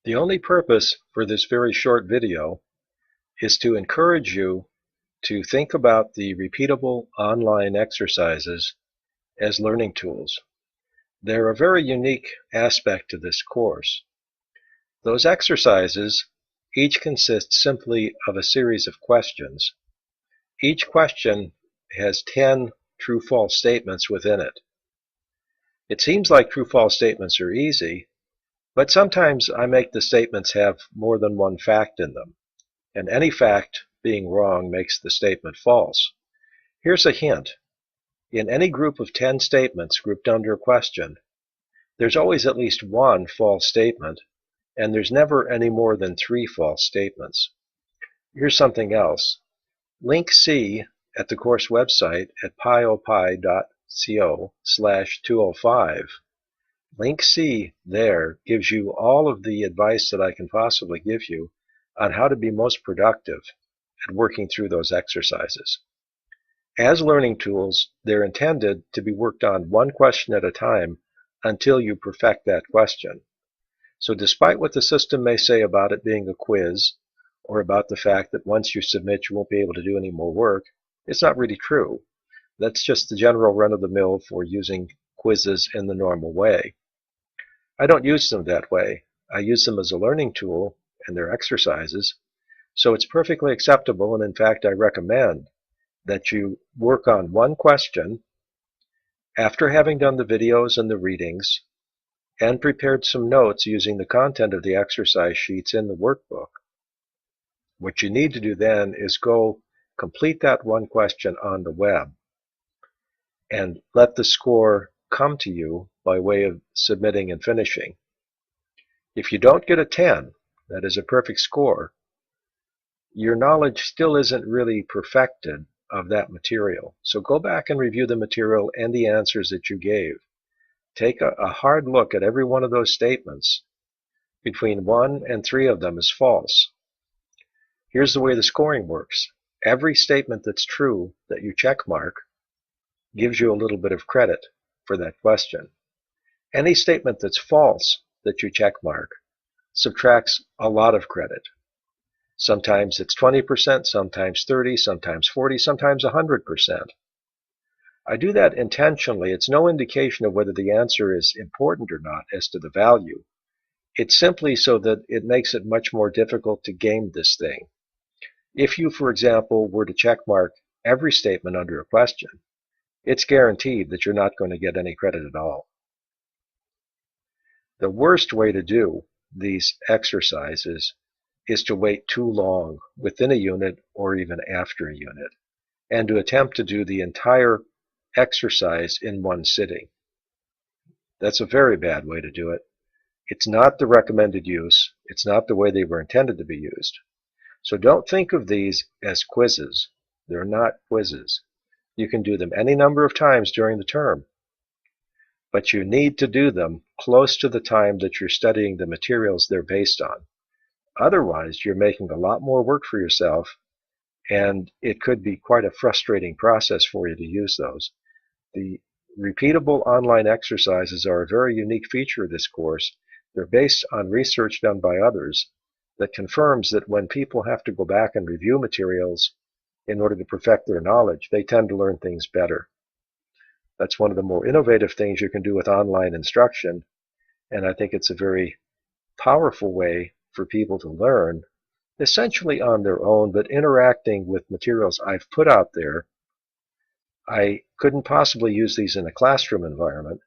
The only purpose for this very short video is to encourage you to think about the repeatable online exercises as learning tools. They're a very unique aspect to this course. Those exercises each consist simply of a series of questions. Each question has 10 true-false statements within it. It seems like true-false statements are easy, but sometimes I make the statements have more than one fact in them, and any fact being wrong makes the statement false. Here's a hint. In any group of 10 statements grouped under a question, there's always at least one false statement, and there's never any more than 3 false statements. Here's something else. Link C at the course website at piopie.co/205. Link C there gives you all of the advice that I can possibly give you on how to be most productive at working through those exercises. As learning tools, they're intended to be worked on one question at a time until you perfect that question. So despite what the system may say about it being a quiz, or about the fact that once you submit you won't be able to do any more work, it's not really true. That's just the general run-of-the-mill for using quizzes in the normal way. I don't use them that way. I use them as a learning tool, and they're exercises, so it's perfectly acceptable, and in fact I recommend that you work on one question after having done the videos and the readings and prepared some notes using the content of the exercise sheets in the workbook. What you need to do then is go complete that one question on the web and let the score come to you by way of submitting and finishing. If you don't get a 10, that is a perfect score, your knowledge still isn't really perfected of that material. So go back and review the material and the answers that you gave. Take a hard look at every one of those statements. Between 1 and 3 of them is false. Here's the way the scoring works. Every statement that's true that you check mark gives you a little bit of credit for that question. Any statement that's false that you check mark subtracts a lot of credit. Sometimes it's 20%, sometimes 30%, sometimes 40%, sometimes 100%. I do that intentionally. It's no indication of whether the answer is important or not as to the value. It's simply so that it makes it much more difficult to game this thing. If you, for example, were to check mark every statement under a question, it's guaranteed that you're not going to get any credit at all. The worst way to do these exercises is to wait too long within a unit or even after a unit, and to attempt to do the entire exercise in one sitting. That's a very bad way to do it. It's not the recommended use. It's not the way they were intended to be used. So don't think of these as quizzes. They're not quizzes. You can do them any number of times during the term, but you need to do them close to the time that you're studying the materials they're based on. Otherwise, you're making a lot more work for yourself, and it could be quite a frustrating process for you to use those. The repeatable online exercises are a very unique feature of this course. They're based on research done by others that confirms that when people have to go back and review materials in order to perfect their knowledge, they tend to learn things better. That's one of the more innovative things you can do with online instruction, and I think it's a very powerful way for people to learn, essentially on their own, but interacting with materials I've put out there. I couldn't possibly use these in a classroom environment,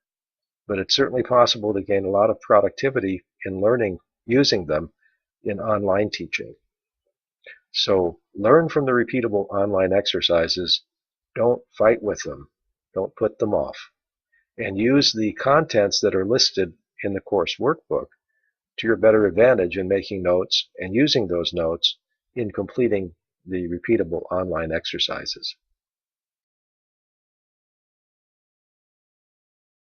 but it's certainly possible to gain a lot of productivity in learning using them in online teaching. So learn from the repeatable online exercises. Don't fight with them. Don't put them off. And use the contents that are listed in the course workbook to your better advantage in making notes and using those notes in completing the repeatable online exercises.